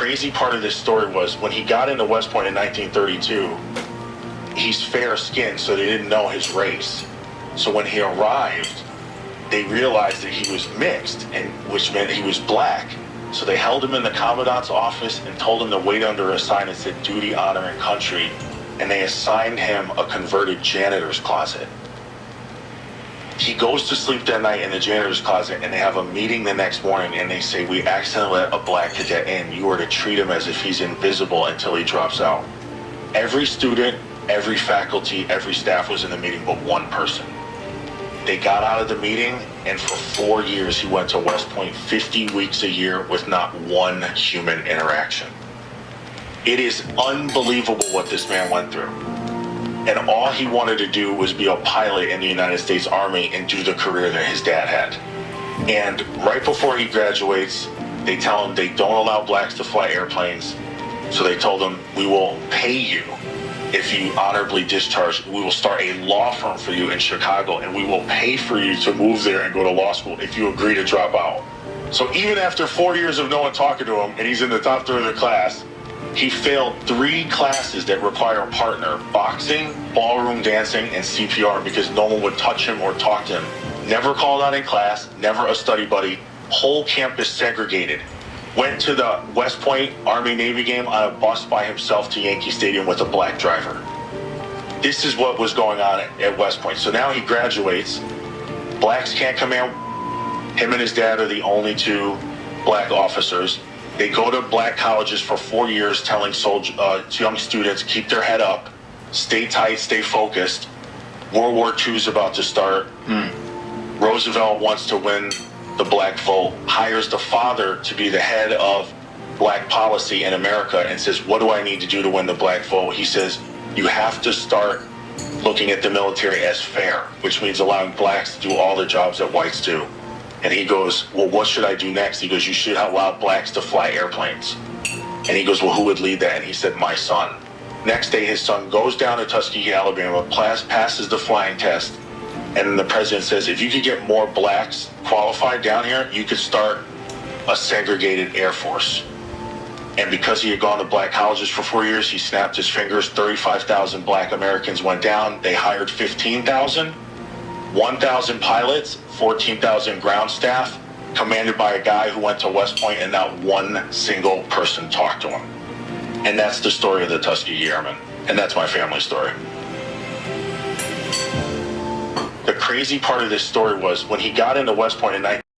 crazy part of this story was when he got into West Point in 1932, he's fair-skinned, so they didn't know his race. So when he arrived, they realized that he was mixed, and which meant he was black. So they held him in the commandant's office and told him to wait under a sign that said duty, honor, and country. And they assigned him a converted janitor's closet. He goes to sleep that night in the janitor's closet, and they have a meeting the next morning, and they say, we accidentally let a black cadet in. You are to treat him as if he's invisible until he drops out. Every student, every faculty, every staff was in the meeting but one person. They got out of the meeting, and for 4 years he went to West Point 50 weeks a year with not one human interaction. It is unbelievable what this man went through. And all he wanted to do was be a pilot in the United States Army and do the career that his dad had. And right before he graduates, they tell him they don't allow blacks to fly airplanes. So they told him, we will pay you if you honorably discharge. We will start a law firm for you in Chicago, and we will pay for you to move there and go to law school if you agree to drop out. So even after 4 years of no one talking to him, and he's in the top third of the class, he failed 3 classes that require a partner: boxing, ballroom dancing, and CPR, because no one would touch him or talk to him. Never called out in class, never a study buddy, whole campus segregated. Went to the West Point Army-Navy game on a bus by himself to Yankee Stadium with a black driver. This is what was going on at West Point. So now he graduates. Blacks can't come in. Him and his dad are the only 2 black officers. They go to black colleges for 4 years telling young students, keep their head up, stay tight, stay focused. World War II is about to start. Roosevelt wants to win the black vote, hires the father to be the head of black policy in America, and says, what do I need to do to win the black vote? He says, you have to start looking at the military as fair, which means allowing blacks to do all the jobs that whites do. And he goes, well, what should I do next? He goes, you should allow blacks to fly airplanes. And he goes, well, who would lead that? And he said, my son. Next day, his son goes down to Tuskegee, Alabama, passes the flying test. And then the president says, if you could get more blacks qualified down here, you could start a segregated Air Force. And because he had gone to black colleges for 4 years, he snapped his fingers. 35,000 black Americans went down. They hired 15,000. 1,000 pilots, 14,000 ground staff, commanded by a guy who went to West Point, and not one single person talked to him. And that's the story of the Tuskegee Airmen. And that's my family story. The crazy part of this story was when he got into West Point in